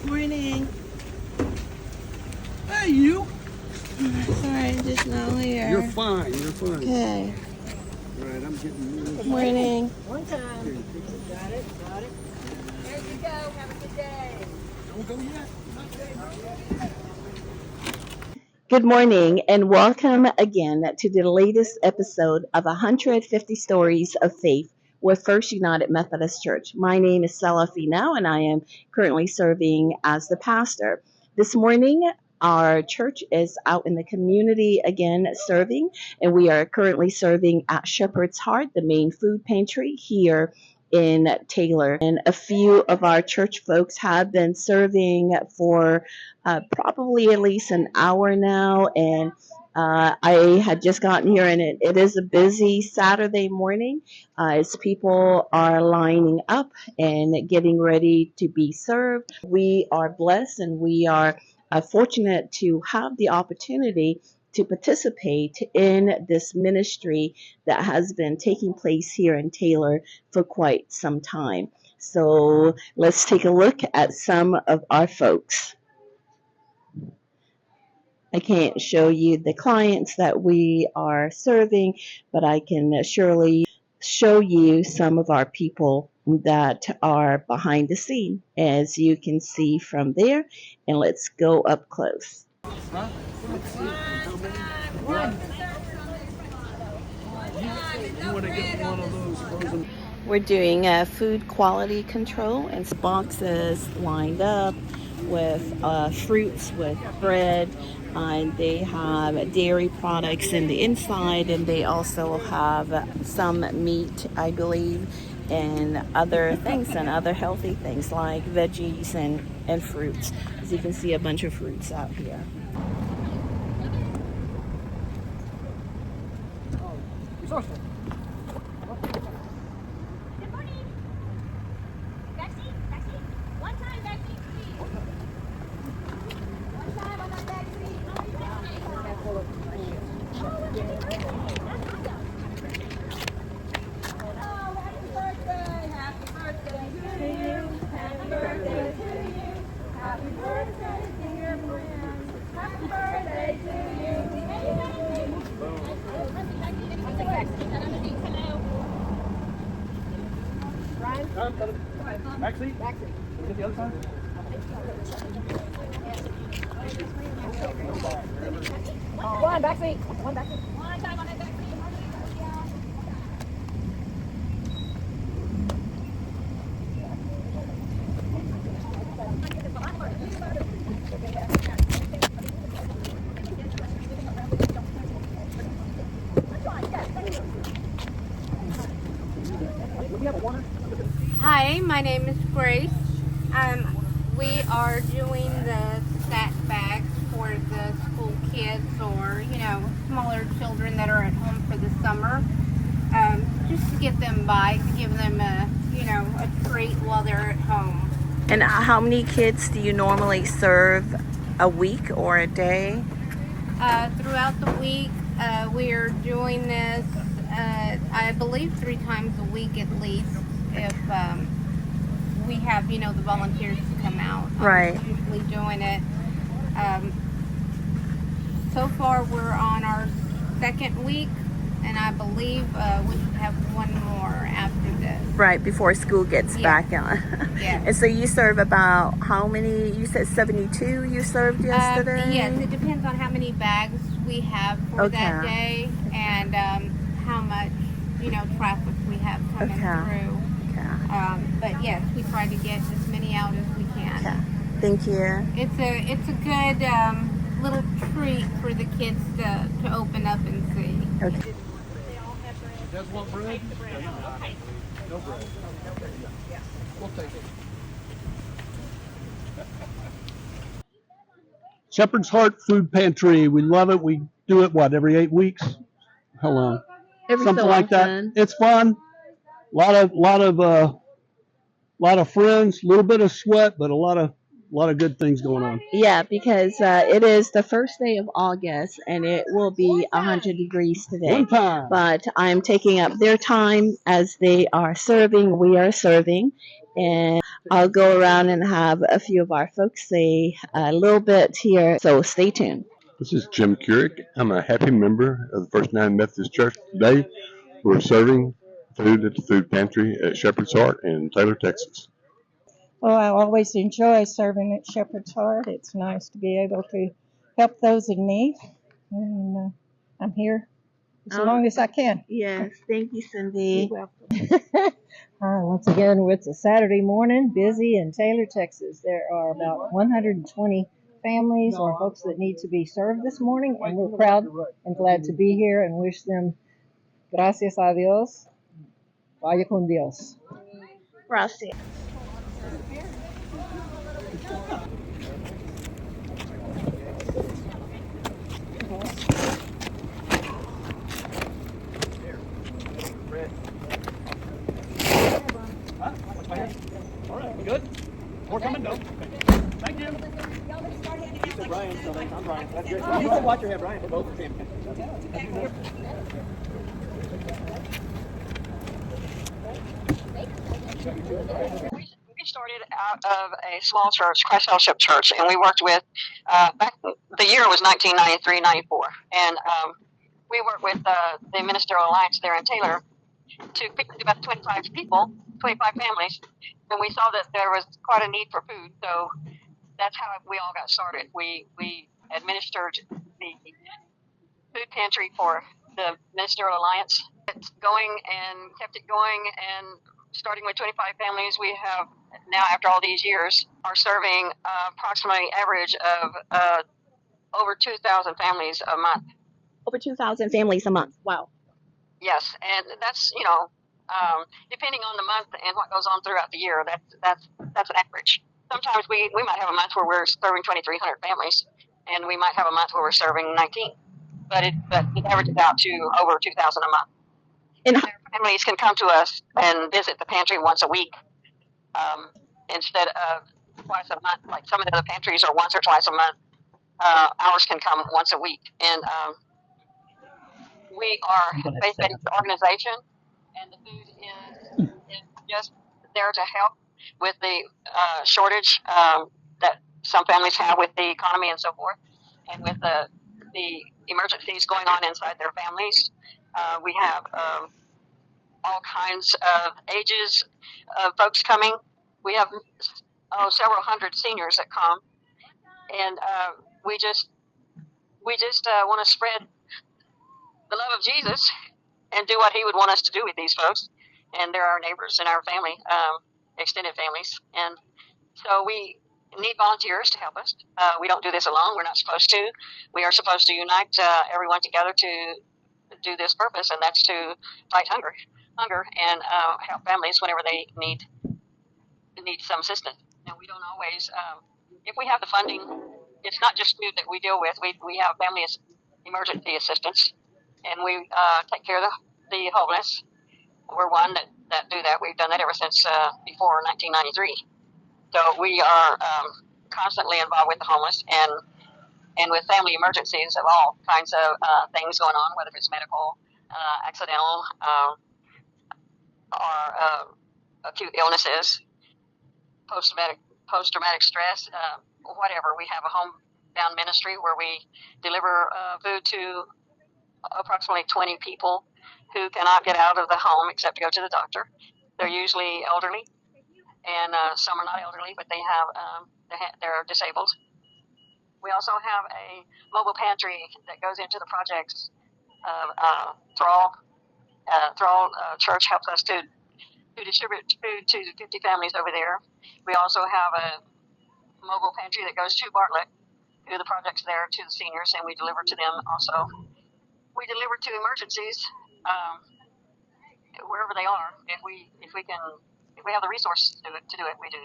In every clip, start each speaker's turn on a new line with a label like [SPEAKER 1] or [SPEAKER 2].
[SPEAKER 1] Morning.
[SPEAKER 2] Hey, you.
[SPEAKER 1] Sorry, just now here.
[SPEAKER 2] You're fine. You're fine.
[SPEAKER 1] Okay.
[SPEAKER 2] All right, I'm getting you.
[SPEAKER 1] Morning.
[SPEAKER 3] One time. Got it. Got it. There you go. Have a good day.
[SPEAKER 2] Don't go yet.
[SPEAKER 1] Good morning and welcome again to the latest episode of 150 Stories of Faith with First United Methodist Church. My name is Stella Finau and I am currently serving as the pastor. This morning, our church is out in the community again serving, and we are currently serving at Shepherd's Heart, the main food pantry here in Taylor. And a few of our church folks have been serving for probably at least an hour now, and I had just gotten here, and it is a busy Saturday morning as people are lining up and getting ready to be served. We are blessed and we are fortunate to have the opportunity to participate in this ministry that has been taking place here in Taylor for quite some time. So let's take a look at some of our folks. I can't show you the clients that we are serving, but I can surely show you some of our people that are behind the scene, as you can see from there. And let's go up close.
[SPEAKER 2] You want to get one of those frozen?
[SPEAKER 1] We're doing food quality control, and boxes lined up with fruits, with bread, and they have dairy products in the inside, and they also have some meat, I believe, and other things, and other healthy things like veggies and fruits. As you can see, a bunch of fruits out here.
[SPEAKER 3] Resourceful. Good morning. Backseat, backseat. One time, backseat, please. One time on that backseat. Oh, happy birthday. Happy birthday to you. Happy birthday to you. Happy birthday, dear friend. Happy birthday to you.
[SPEAKER 2] Back seat? Back seat. Get the other side?
[SPEAKER 3] One back seat. One back seat. One time on that back seat.
[SPEAKER 4] Hi, my name is Grace. We are doing the snack bags for the school kids or, smaller children that are at home for the summer. Just to get them by, to give them a treat while they're at home.
[SPEAKER 1] And how many kids do you normally serve a week or a day?
[SPEAKER 4] Throughout the week, we are doing this, I believe 3 times a week at least, if we have, the volunteers to come out.
[SPEAKER 1] Right.
[SPEAKER 4] Usually doing it. So far, we're on our 2nd week, and I believe we should have one more after this.
[SPEAKER 1] Right, before school gets back on.
[SPEAKER 4] Yeah.
[SPEAKER 1] And so you serve about how many? You said 72 you served yesterday?
[SPEAKER 4] Yes, it depends on how many bags we have for that day and how much, traffic we have coming through. But yes, we try to get as many out as we can.
[SPEAKER 1] Okay. Thank you.
[SPEAKER 4] It's a good little treat for the kids to open up and see.
[SPEAKER 1] Okay.
[SPEAKER 2] You guys want bread?
[SPEAKER 4] Okay.
[SPEAKER 2] No bread. We'll take it. Shepherd's Heart Food Pantry. We love it. We do it, every 8 weeks? How long? Something like that. It's fun. Lot of friends, a little bit of sweat, but a lot of good things going on.
[SPEAKER 1] Yeah, because it is the first day of August, and it will be 100 degrees today.
[SPEAKER 2] One time.
[SPEAKER 1] But I'm taking up their time as they are serving. We are serving, and I'll go around and have a few of our folks say a little bit here, so stay tuned.
[SPEAKER 5] This is Jim Curick. I'm a happy member of the First United Methodist Church. Today, we're serving food at the food pantry at Shepherd's Heart in Taylor, Texas.
[SPEAKER 6] Well, I always enjoy serving at Shepherd's Heart. It's nice to be able to help those in need. And I'm here as long as I can.
[SPEAKER 1] Yes, thank you, Cindy.
[SPEAKER 6] You're welcome. Once again, it's a Saturday morning, busy in Taylor, Texas. There are about 120 families or folks that need to be served this morning, and we're proud and glad to be here and wish them gracias a Dios, vaya con Dios.
[SPEAKER 1] Gracias.
[SPEAKER 2] All right, good. More coming, though. Thank you. You said Brian, so I'm Brian. That's good. You can watch your head, Brian. We're both the same.
[SPEAKER 7] We started out of a small church, Christ Fellowship Church, and we worked with, back, the year was 1993-94, and we worked with the Ministerial Alliance there in Taylor to feed about 25 people, 25 families, and we saw that there was quite a need for food, so that's how we all got started. We administered the food pantry for the Ministerial Alliance. It's going and kept it going, and starting with 25 families, we have now, after all these years, are serving approximately average of over 2,000 families a month.
[SPEAKER 1] Over 2,000 families a month. Wow.
[SPEAKER 7] Yes, and that's, depending on the month and what goes on throughout the year, that's an average. Sometimes we might have a month where we're serving 2,300 families, and we might have a month where we're serving 19. But it averages out to over 2,000 a month. And families can come to us and visit the pantry once a week, instead of twice a month. Like some of the other pantries are once or twice a month. Ours can come once a week, and we are a faith-based organization, and the food is just there to help with the shortage that some families have with the economy and so forth, and with the emergencies going on inside their families. We have all kinds of ages of folks coming. We have several hundred seniors that come, and we just want to spread the love of Jesus and do what He would want us to do with these folks. And they're our neighbors and our family, extended families, and so we need volunteers to help us. We don't do this alone. We're not supposed to. We are supposed to unite everyone together to do this purpose, and that's to fight hunger and help families whenever they need some assistance. And we don't always, if we have the funding, it's not just food that we deal with. We have family emergency assistance, and we take care of the homeless. We're one that do that. We've done that ever since before 1993. So we are constantly involved with the homeless and with family emergencies of all kinds of things going on, whether it's medical, accidental, or acute illnesses, post-traumatic stress, whatever. We have a homebound ministry where we deliver food to approximately 20 people who cannot get out of the home except to go to the doctor. They're usually elderly, and some are not elderly, but they're disabled. We also have a mobile pantry that goes into the projects. Thrall Church helps us to distribute food to 50 families over there. We also have a mobile pantry that goes to Bartlett, to the projects there, to the seniors, and we deliver to them also. We deliver to emergencies wherever they are. If we have the resources to do it, we do.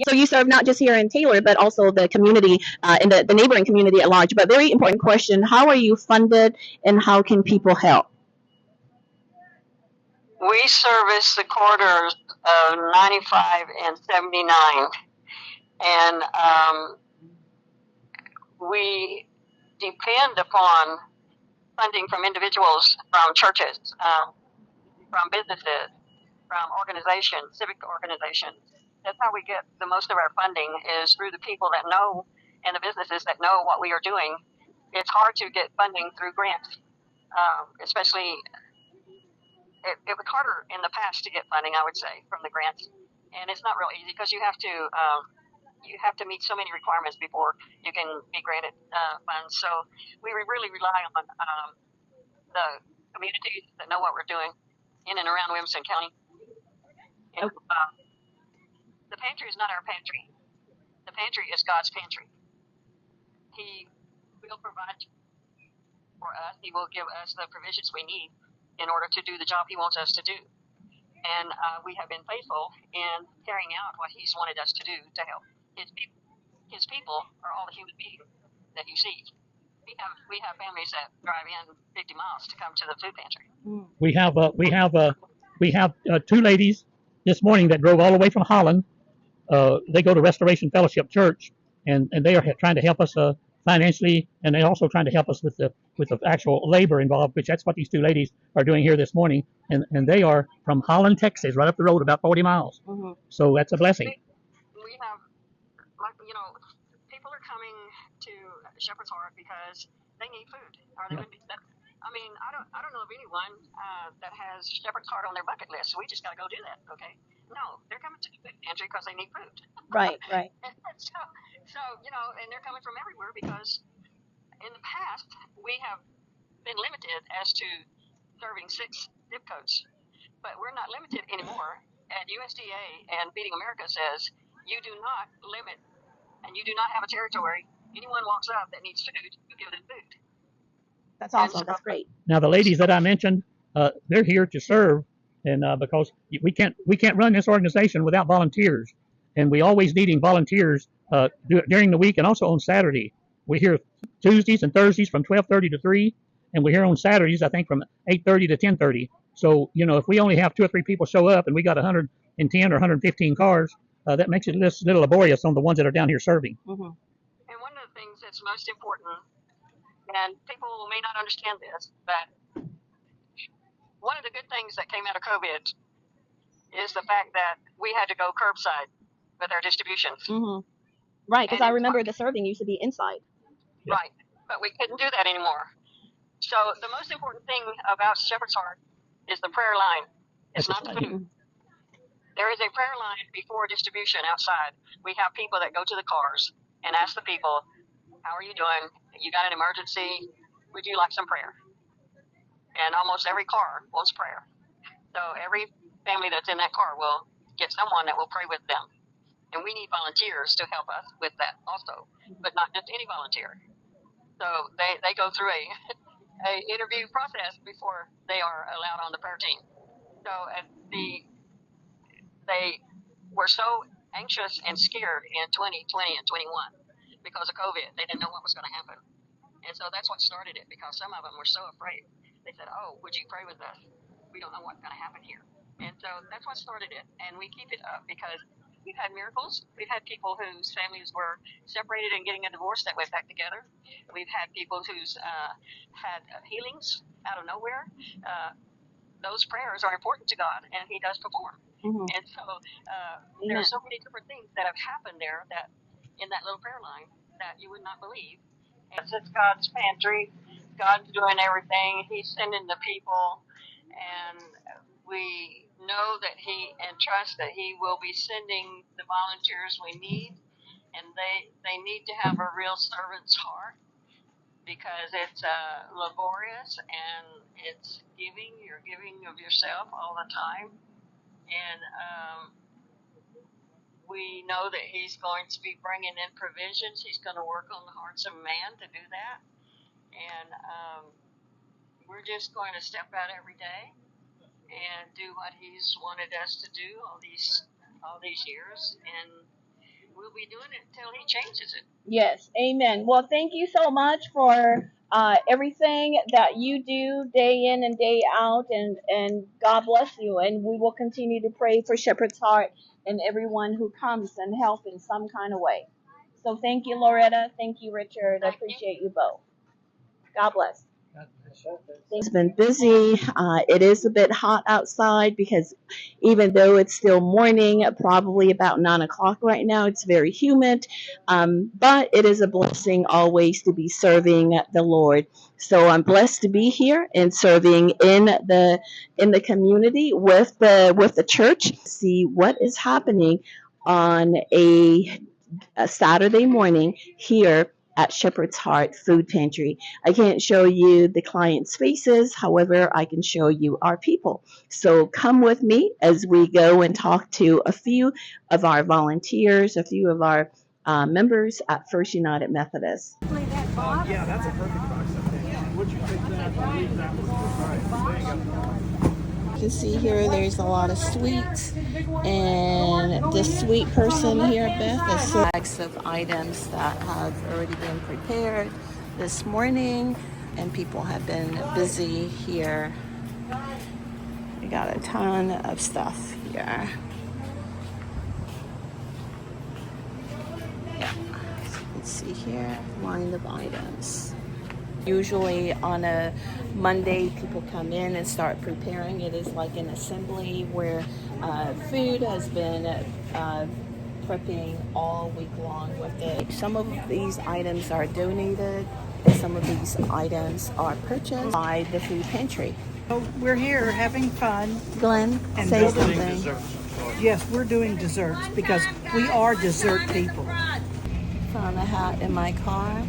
[SPEAKER 1] So you serve not just here in Taylor, but also the community and the neighboring community at large. But very important question, how are you funded and how can people help?
[SPEAKER 7] We service the corridors of 95 and 79. And we depend upon funding from individuals, from churches, from businesses, from organizations, civic organizations that's how we get the most of our funding is through the people that know and the businesses that know what we are doing. It's hard to get funding through grants, especially it was harder in the past to get funding, I would say, from the grants, and it's not real easy because you have to meet so many requirements before you can be granted funds. So we really rely on the communities that know what we're doing in and around Williamson County. And, the pantry is not our pantry. The pantry is God's pantry. He will provide for us. He will give us the provisions we need in order to do the job He wants us to do. And we have been faithful in carrying out what He's wanted us to do to help His people. His people are all the human beings that you see. We have families that drive in 50 miles to come to the food pantry. We have two ladies this morning that drove all the way from Holland. They go to Restoration Fellowship Church, and they are trying to help us financially, and they're also trying to help us with the actual labor involved, which that's what these two ladies are doing here this morning. And they are from Holland, Texas, right up the road, about 40 miles. Mm-hmm. So that's a blessing. We have, people are coming to Shepherd's Heart because they need food. Or they would be, I don't know of anyone that has Shepherd's Heart on their bucket list. So we just got to go do that, okay? No, they're coming to the food pantry because they need food.
[SPEAKER 1] Right.
[SPEAKER 7] So, and they're coming from everywhere because in the past we have been limited as to serving 6 zip codes, but we're not limited anymore. And USDA and Feeding America says you do not limit and you do not have a territory. Anyone walks up that needs food, you give them food.
[SPEAKER 1] That's awesome. That's great.
[SPEAKER 2] Now the ladies that I mentioned, they're here to serve, and because we can't run this organization without volunteers, and we always needing volunteers during the week and also on Saturday. We're here Tuesdays and Thursdays from 12:30 to 3, and we're here on Saturdays I think from 8:30 to 10:30. So if we only have 2 or 3 people show up and we got 110 or 115 cars, that makes it a little laborious on the ones that are down here serving.
[SPEAKER 7] Mm-hmm. And one of the things that's most important, and people may not understand this, but one of the good things that came out of COVID is the fact that we had to go curbside with our distributions.
[SPEAKER 1] Mm-hmm. Right, because I remember the serving used to be inside.
[SPEAKER 7] Right, but we couldn't do that anymore. So the most important thing about Shepherd's Heart is the prayer line. It's not the food. There is a prayer line before distribution outside. We have people that go to the cars and ask the people, how are you doing? You got an emergency? Would you like some prayer? And almost every car wants prayer. So every family that's in that car will get someone that will pray with them. And we need volunteers to help us with that also, but not just any volunteer. So they go through a interview process before they are allowed on the prayer team. So they were so anxious and scared in 2020 and 21 because of COVID. They didn't know what was going to happen. And so that's what started it, because some of them were so afraid. They said, oh, would you pray with us? We don't know what's going to happen here. And so that's what started it. And we keep it up because we've had miracles. We've had people whose families were separated and getting a divorce that went back together. We've had people who's had healings out of nowhere. Those prayers are important to God, and He does perform. Mm-hmm. And so there are so many different things that have happened there that in that little prayer line that you would not believe. And it's God's pantry. God's doing everything. He's sending the people, and we know that and trust that He will be sending the volunteers we need, and they need to have a real servant's heart, because it's laborious and it's giving. You're giving of yourself all the time, and we know that He's going to be bringing in provisions. He's going to work on the hearts of man to do that, and we're just going to step out every day and do what He's wanted us to do all these years, and we'll be doing it until He changes it.
[SPEAKER 1] Yes, amen. Well, thank you so much for everything that you do day in and day out, and God bless you. And we will continue to pray for Shepherd's Heart and everyone who comes and help in some kind of way. So thank you, Loretta. Thank you, Richard. I appreciate you both. God bless.
[SPEAKER 2] God bless.
[SPEAKER 1] Things been busy. It is a bit hot outside because even though it's still morning, probably about 9 o'clock right now, it's very humid. But it is a blessing always to be serving the Lord. So I'm blessed to be here and serving in the community with the church. See what is happening on a Saturday morning here at Shepherd's Heart Food Pantry. I can't show you the clients' faces, however, I can show you our people. So come with me as we go and talk to a few of our volunteers, a few of our members at First United Methodist.
[SPEAKER 8] Yeah, that's a perfect box up there. Would you take that and leave that one? All right, there you go.
[SPEAKER 1] You can see here there's a lot of sweets, and the sweet person here, Beth, is bags of items that have already been prepared this morning, and people have been busy here. We got a ton of stuff here. Yeah, so you can see here, line of items. Usually on a Monday, people come in and start preparing. It is like an assembly where food has been prepping all week long with it. Some of these items are donated, and some of these items are purchased by the food pantry.
[SPEAKER 9] We're here having fun.
[SPEAKER 1] Glenn,
[SPEAKER 9] And
[SPEAKER 1] say
[SPEAKER 9] building
[SPEAKER 1] something.
[SPEAKER 9] Yes, we're doing desserts because we are dessert people.
[SPEAKER 1] Found a hat in my car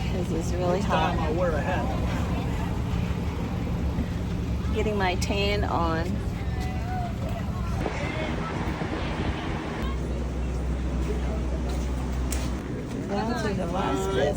[SPEAKER 1] because it's really hot.
[SPEAKER 8] I'll wear a hat.
[SPEAKER 1] Getting my tan on. Down to the basket.